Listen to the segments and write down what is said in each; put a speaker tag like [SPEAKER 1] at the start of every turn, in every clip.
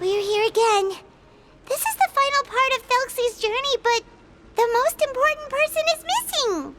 [SPEAKER 1] We're here again. This is the final part of Felxie's journey, but the most important person is missing.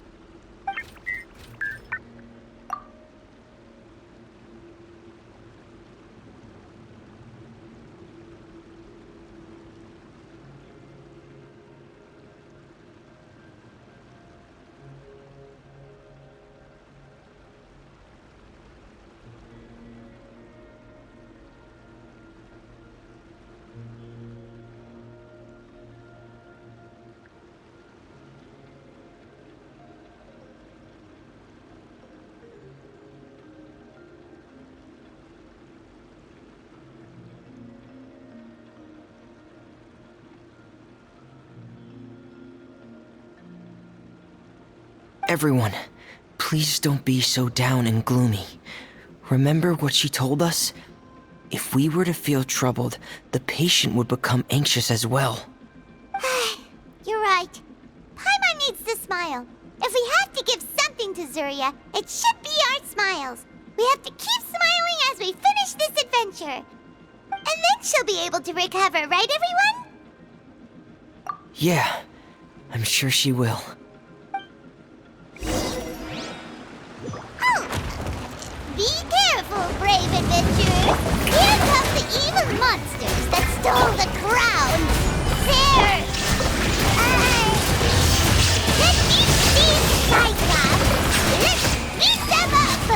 [SPEAKER 2] Everyone, please don't be so down and gloomy. Remember what she told us? If we were to feel troubled, the patient would become anxious as well.
[SPEAKER 1] You're right. Paimon needs to smile. If we have to give something to Zuria, it should be our smiles. We have to keep smiling as we finish this adventure. And then she'll be able to recover, right everyone?
[SPEAKER 2] Yeah, I'm sure she will.
[SPEAKER 1] Be careful, brave adventurers! Here come the evil monsters that stole the crown! There! Let me see, Cyclops! Let's beat them up!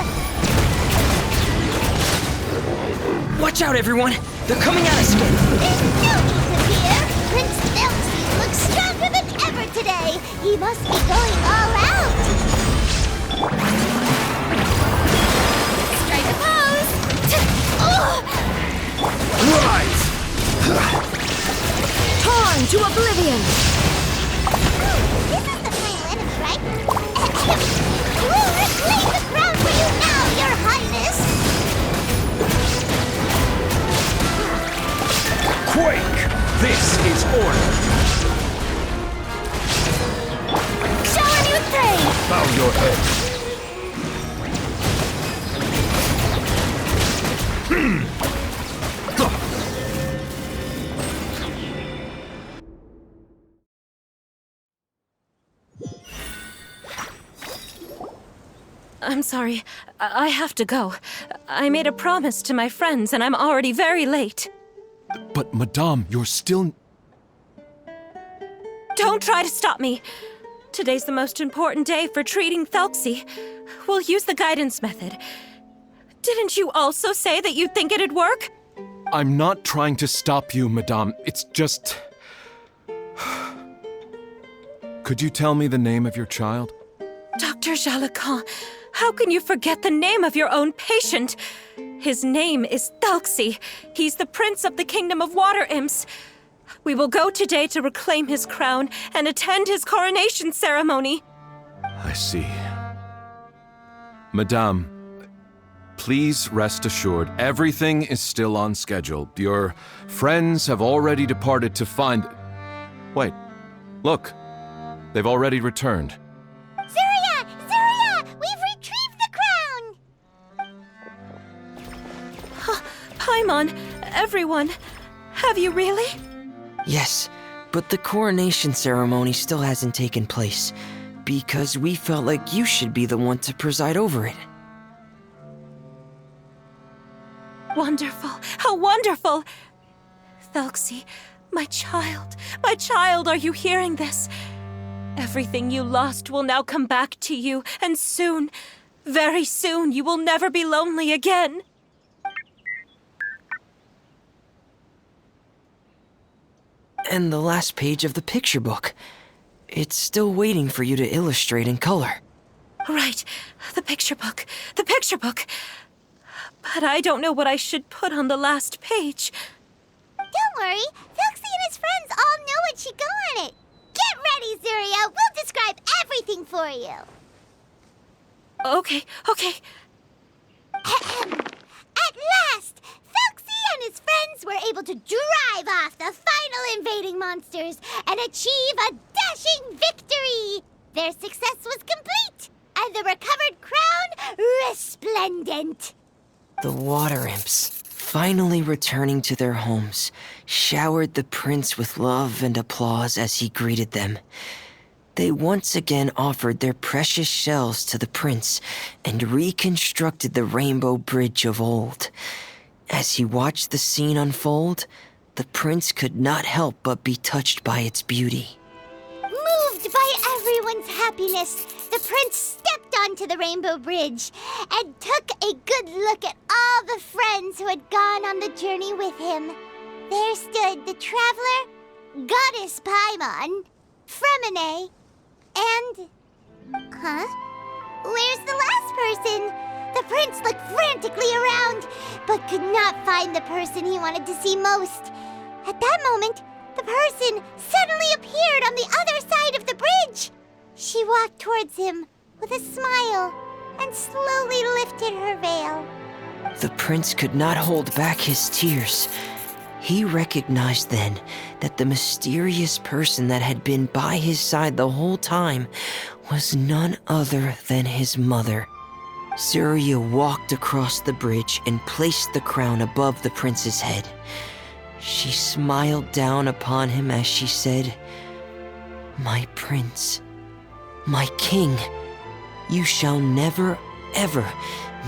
[SPEAKER 2] Watch out, everyone! They're coming at us again!
[SPEAKER 1] There's no need to fear! Prince Felxie looks stronger than ever today! He must be going all out! Strike a pose!
[SPEAKER 3] Rise!
[SPEAKER 4] Torn to oblivion!
[SPEAKER 1] This is the final enemy, right? We'll reclaim the crown for you now, Your Highness!
[SPEAKER 3] Quake! This is order!
[SPEAKER 4] Shower me with praise!
[SPEAKER 3] Bow your head!
[SPEAKER 4] I'm sorry. I have to go. I made a promise to my friends, and I'm already very late.
[SPEAKER 3] But, Madame, you're still...
[SPEAKER 4] Don't try to stop me. Today's the most important day for treating Felxie. We'll use the guidance method. Didn't you also say that you think it'd work?
[SPEAKER 3] I'm not trying to stop you, Madame. It's just... Could you tell me the name of your child?
[SPEAKER 4] Dr. Jalacan, how can you forget the name of your own patient? His name is Felxie. He's the prince of the kingdom of water imps. We will go today to reclaim his crown and attend his coronation ceremony.
[SPEAKER 3] I see. Madame, please rest assured, everything is still on schedule. Your friends have already departed to find... Wait, look. They've already returned.
[SPEAKER 1] Zuria! Zuria! We've retrieved the crown!
[SPEAKER 4] Paimon, everyone, have you really?
[SPEAKER 2] Yes, but the coronation ceremony still hasn't taken place, because we felt like you should be the one to preside over it.
[SPEAKER 4] Wonderful! How wonderful! Thelxie, my child, are you hearing this? Everything you lost will now come back to you, and soon, very soon, you will never be lonely again.
[SPEAKER 2] And the last page of the picture book. It's still waiting for you to illustrate in color.
[SPEAKER 4] Right, the picture book. But I don't know what I should put on the last page.
[SPEAKER 1] Don't worry, Foxy and his friends all know what should go on it. Get ready, Zuria. We'll describe everything for you.
[SPEAKER 4] Okay.
[SPEAKER 1] At last, Foxy and his friends were able to drive off the final invading monsters and achieve a dashing victory. Their success was complete, and the recovered crown resplendent.
[SPEAKER 2] The water imps, finally returning to their homes, showered the prince with love and applause as he greeted them. They once again offered their precious shells to the prince and reconstructed the rainbow bridge of old. As he watched the scene unfold, the prince could not help but be touched by its beauty.
[SPEAKER 1] Moved by everyone's happiness, the prince stepped onto the rainbow bridge and took a good look at all the friends who had gone on the journey with him. There stood the traveler, Goddess Paimon, Fremine, and... Where's the last person? The prince looked frantically around, but could not find the person he wanted to see most. At that moment, the person suddenly appeared on the other side of the bridge. She walked towards him with a smile and slowly lifted her veil.
[SPEAKER 2] The prince could not hold back his tears. He recognized then that the mysterious person that had been by his side the whole time was none other than his mother. Zuria walked across the bridge and placed the crown above the prince's head. She smiled down upon him as she said, "My prince, my king, you shall never, ever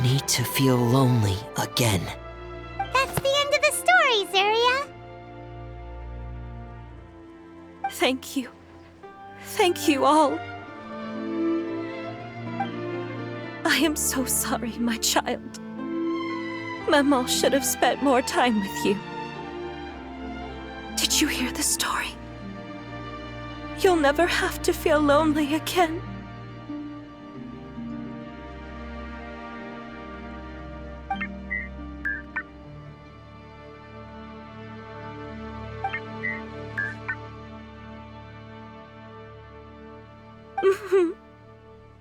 [SPEAKER 2] need to feel lonely again."
[SPEAKER 1] That's the end of the story, Zuria.
[SPEAKER 4] Thank you. Thank you all. I am so sorry, my child. Maman should have spent more time with you. Did you hear the story? You'll never have to feel lonely again.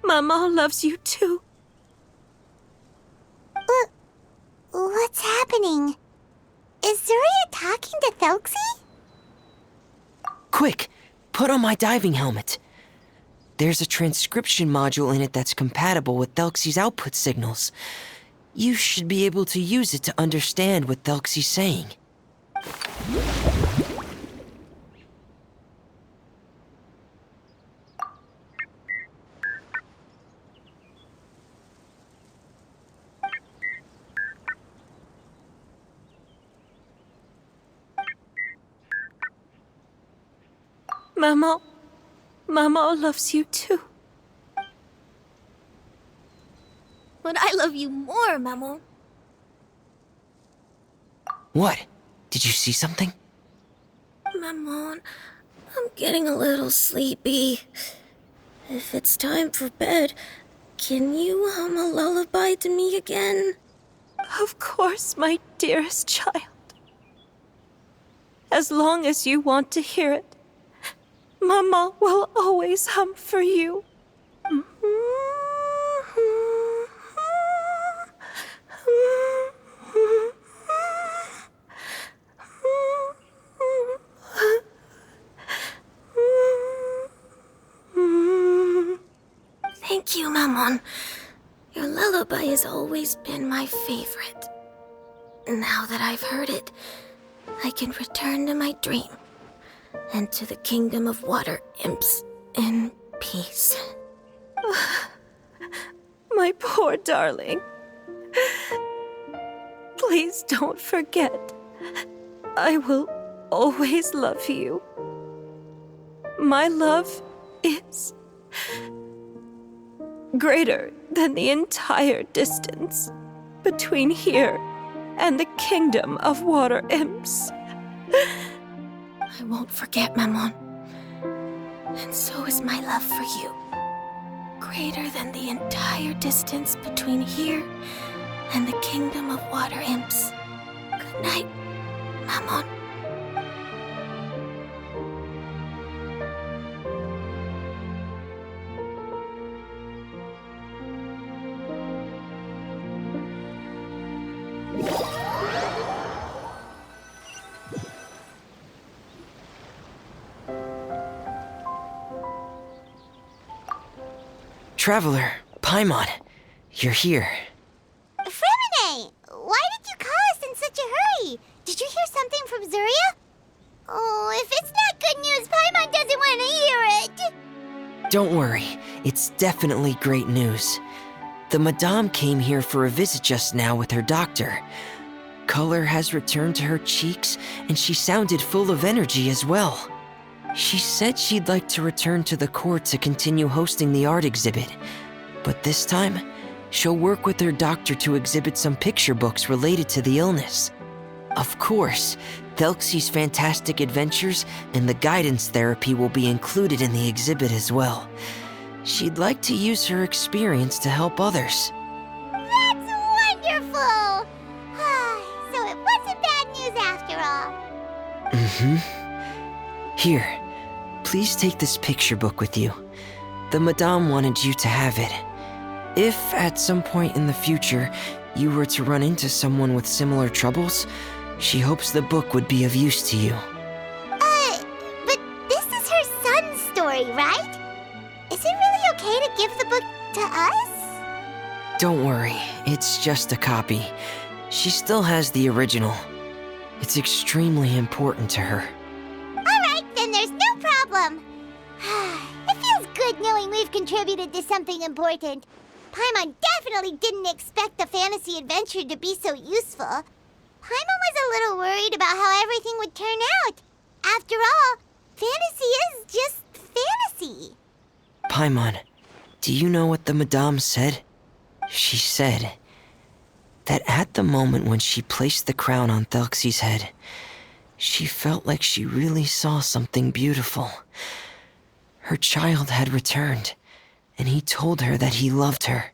[SPEAKER 4] Mama loves you too.
[SPEAKER 1] What's happening? Is Zuria talking to Thelxie?
[SPEAKER 2] Quick, put on my diving helmet. There's a transcription module in it that's compatible with Thelxie's output signals. You should be able to use it to understand what Thelxie's saying.
[SPEAKER 4] Mama loves you too.
[SPEAKER 5] But I love you more, Maman.
[SPEAKER 2] What? Did you see something?
[SPEAKER 5] Maman, I'm getting a little sleepy. If it's time for bed, can you hum a lullaby to me again?
[SPEAKER 4] Of course, my dearest child. As long as you want to hear it, Mama will always hum for you.
[SPEAKER 5] Thank you, Maman. Your lullaby has always been my favorite. Now that I've heard it, I can return to my dream and to the kingdom of water imps in peace.
[SPEAKER 4] My poor darling. Please don't forget. I will always love you. My love is greater than the entire distance between here and the kingdom of water imps.
[SPEAKER 5] I won't forget, Maman. And so is my love for you. Greater than the entire distance between here and the kingdom of water imps. Good night, Maman.
[SPEAKER 2] Traveler, Paimon, you're here.
[SPEAKER 1] Fremine, why did you call us in such a hurry? Did you hear something from Zuria? Oh, if it's not good news, Paimon doesn't want to hear it.
[SPEAKER 2] Don't worry, it's definitely great news. The Madame came here for a visit just now with her doctor. Color has returned to her cheeks, and she sounded full of energy as well. She said she'd like to return to the court to continue hosting the art exhibit. But this time, she'll work with her doctor to exhibit some picture books related to the illness. Of course, Thelxie's fantastic adventures and the guidance therapy will be included in the exhibit as well. She'd like to use her experience to help others.
[SPEAKER 1] That's wonderful! So it wasn't bad news after all.
[SPEAKER 2] Mm-hmm. Here, please take this picture book with you. The Madame wanted you to have it. If at some point in the future you were to run into someone with similar troubles, she hopes the book would be of use to you.
[SPEAKER 1] But this is her son's story, right? Is it really okay to give the book to us?
[SPEAKER 2] Don't worry, it's just a copy. She still has the original. It's extremely important to her.
[SPEAKER 1] Alright, then there's no problem. It feels good knowing we've contributed to something important. Paimon definitely didn't expect the fantasy adventure to be so useful. Paimon was a little worried about how everything would turn out. After all, fantasy is just fantasy.
[SPEAKER 2] Paimon, do you know what the Madame said? She said that at the moment when she placed the crown on Thelxie's head, she felt like she really saw something beautiful. Her child had returned, and he told her that he loved her.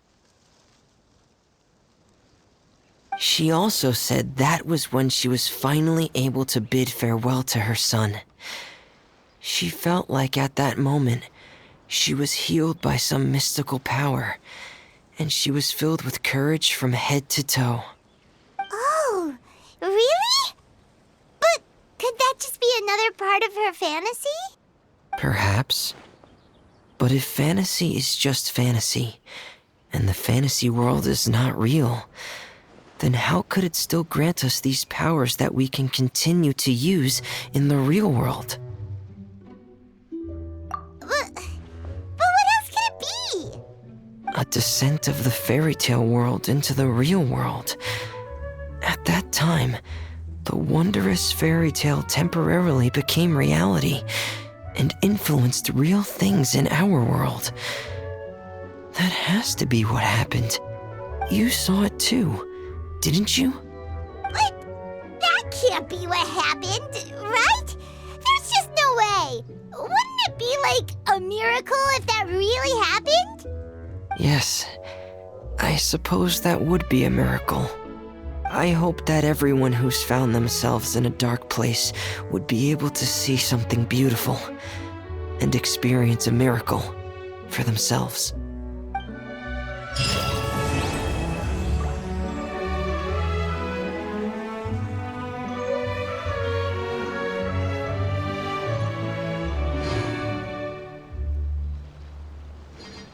[SPEAKER 2] She also said that was when she was finally able to bid farewell to her son. She felt like at that moment, she was healed by some mystical power, and she was filled with courage from head to toe.
[SPEAKER 1] Oh, really? But could that just be another part of her fantasy?
[SPEAKER 2] Perhaps. But if fantasy is just fantasy, and the fantasy world is not real, then how could it still grant us these powers that we can continue to use in the real world?
[SPEAKER 1] But what else could it be?
[SPEAKER 2] A descent of the fairy tale world into the real world. At that time, the wondrous fairy tale temporarily became reality and influenced real things in our world. That has to be what happened. You saw it too, didn't you?
[SPEAKER 1] But that can't be what happened, right? There's just no way. Wouldn't it be like a miracle if that really happened?
[SPEAKER 2] Yes, I suppose that would be a miracle. I hope that everyone who's found themselves in a dark place would be able to see something beautiful and experience a miracle for themselves.